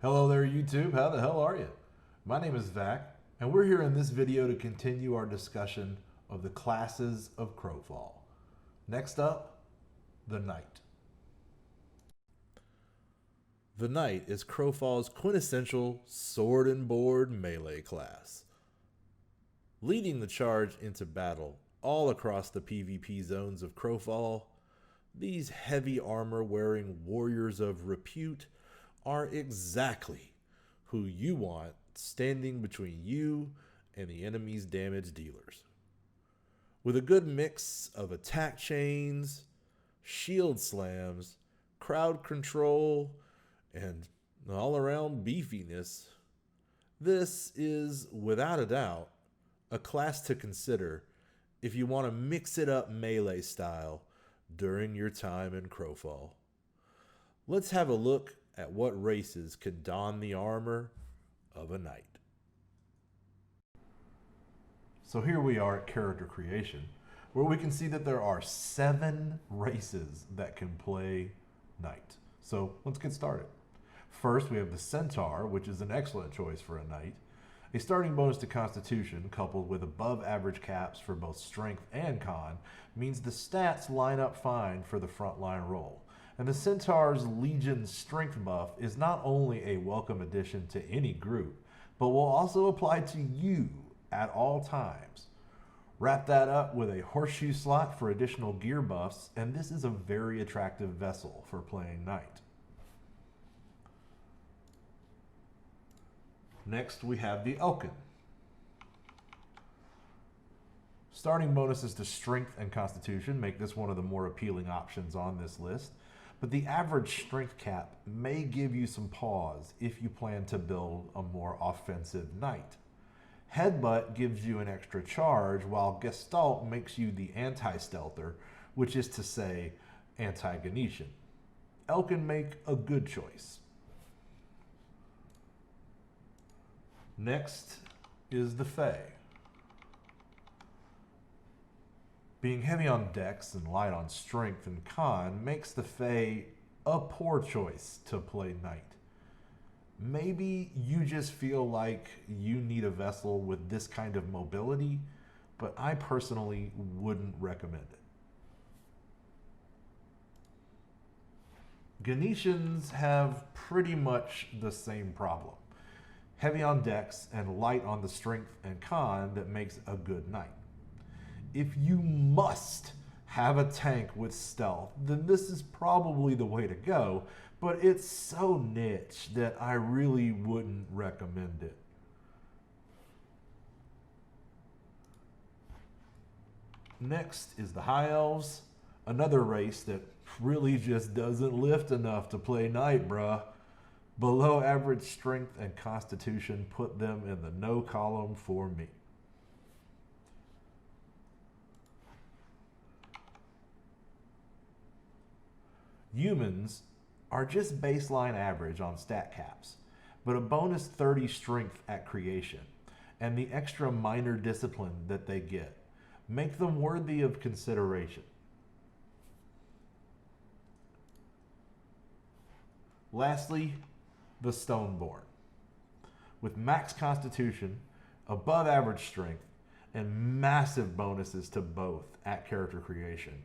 Hello there YouTube, how the hell are you? My name is Vac, and we're here in this video to continue our discussion of the classes of Crowfall. Next up, the Knight. The Knight is Crowfall's quintessential sword and board melee class. Leading the charge into battle all across the PvP zones of Crowfall, these heavy armor wearing warriors of repute are exactly who you want standing between you and the enemy's damage dealers. With a good mix of attack chains, shield slams, crowd control, and all around beefiness, this is, without a doubt, a class to consider if you want to mix it up melee style during your time in Crowfall. Let's have a look at what races could don the armor of a knight. So here we are at character creation, where we can see that there are 7 races that can play knight. So let's get started. First, we have the Centaur, which is an excellent choice for a knight. A starting bonus to Constitution, coupled with above average caps for both strength and con, means the stats line up fine for the frontline role. And the Centaur's Legion strength buff is not only a welcome addition to any group, but will also apply to you at all times. Wrap that up with a horseshoe slot for additional gear buffs, and this is a very attractive vessel for playing knight. Next, we have the Elkin. Starting bonuses to Strength and Constitution make this one of the more appealing options on this list, but the average strength cap may give you some pause if you plan to build a more offensive knight. Headbutt gives you an extra charge, while Gestalt makes you the anti-stealther, which is to say, anti-Ganetian. Elkin make a good choice. Next is the Fae. Being heavy on dex and light on strength and con makes the Fae a poor choice to play knight. Maybe you just feel like you need a vessel with this kind of mobility, but I personally wouldn't recommend it. Ganetians have pretty much the same problem. Heavy on dex and light on the strength and con that makes a good knight. If you must have a tank with stealth, then this is probably the way to go, but it's so niche that I really wouldn't recommend it. Next is the High Elves, another race that really just doesn't lift enough to play knight, bruh. Below average strength and constitution put them in the no column for me. Humans are just baseline average on stat caps, but a bonus 30 strength at creation and the extra minor discipline that they get make them worthy of consideration. Lastly, the Stoneborn. With max constitution, above average strength, and massive bonuses to both at character creation,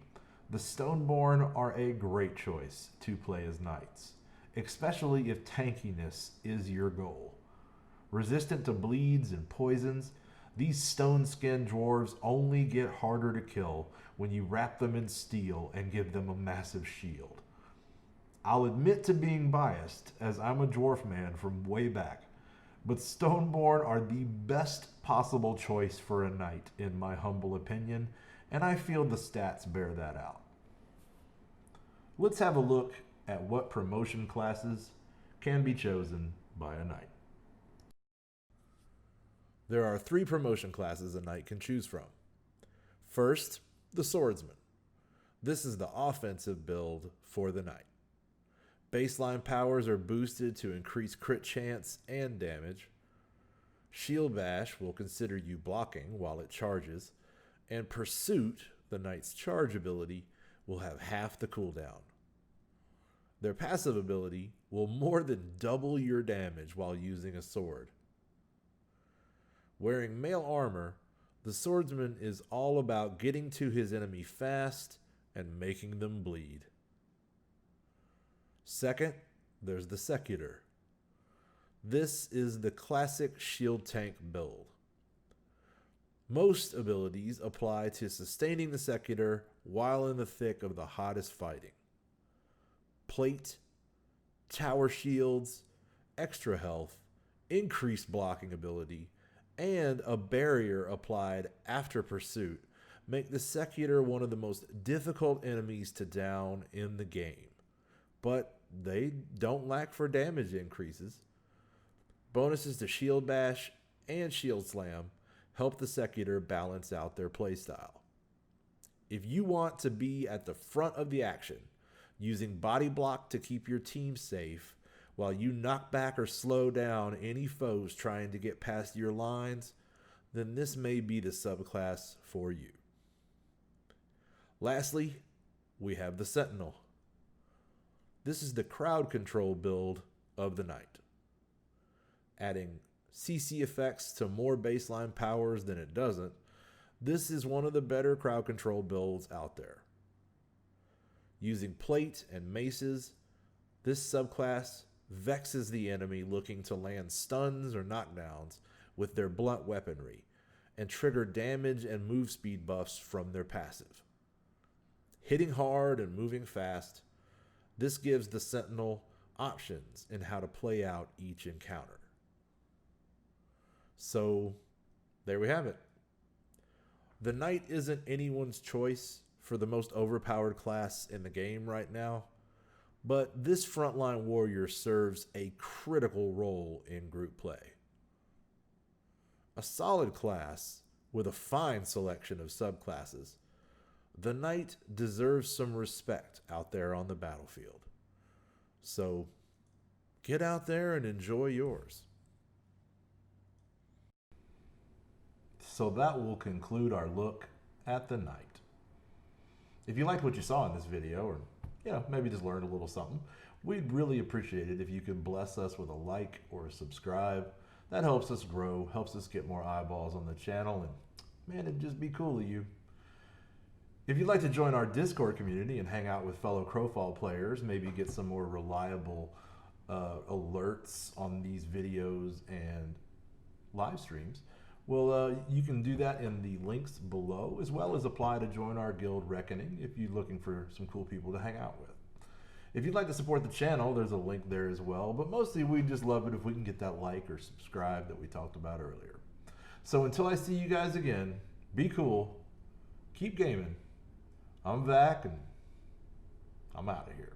the Stoneborn are a great choice to play as knights, especially if tankiness is your goal. Resistant to bleeds and poisons, these stone-skinned dwarves only get harder to kill when you wrap them in steel and give them a massive shield. I'll admit to being biased, as I'm a dwarf man from way back, but Stoneborn are the best possible choice for a knight, in my humble opinion, and I feel the stats bear that out. Let's have a look at what promotion classes can be chosen by a knight. There are 3 promotion classes a knight can choose from. First, the Swordsman. This is the offensive build for the knight. Baseline powers are boosted to increase crit chance and damage. Shield Bash will consider you blocking while it charges, and Pursuit, the knight's charge ability, will have half the cooldown. Their passive ability will more than double your damage while using a sword. Wearing mail armor, the swordsman is all about getting to his enemy fast and making them bleed. Second, there's the Secutor. This is the classic shield tank build. Most abilities apply to sustaining the Secutor while in the thick of the hottest fighting. Plate, tower shields, extra health, increased blocking ability, and a barrier applied after pursuit make the Secutor one of the most difficult enemies to down in the game. But they don't lack for damage increases. Bonuses to Shield Bash and Shield Slam help the Secutor balance out their playstyle. If you want to be at the front of the action, using body block to keep your team safe while you knock back or slow down any foes trying to get past your lines, then this may be the subclass for you. Lastly, we have the Sentinel. This is the crowd control build of the Knight. Adding CC effects to more baseline powers than it doesn't, this is one of the better crowd control builds out there. Using plate and maces, this subclass vexes the enemy looking to land stuns or knockdowns with their blunt weaponry and trigger damage and move speed buffs from their passive. Hitting hard and moving fast, this gives the Sentinel options in how to play out each encounter. So, there we have it. The Knight isn't anyone's choice for the most overpowered class in the game right now, but this frontline warrior serves a critical role in group play. A solid class with a fine selection of subclasses, the Knight deserves some respect out there on the battlefield. So, get out there and enjoy yours. So that will conclude our look at the Knight. If you liked what you saw in this video, or maybe just learned a little something, we'd really appreciate it if you could bless us with a like or a subscribe. That helps us grow, helps us get more eyeballs on the channel, and man, it'd just be cool of you. If you'd like to join our Discord community and hang out with fellow Crowfall players, maybe get some more reliable alerts on these videos and live streams, well, you can do that in the links below, as well as apply to join our Guild Reckoning if you're looking for some cool people to hang out with. If you'd like to support the channel, there's a link there as well, but mostly we'd just love it if we can get that like or subscribe that we talked about earlier. So until I see you guys again, be cool, keep gaming. I'm Vac, and I'm out of here.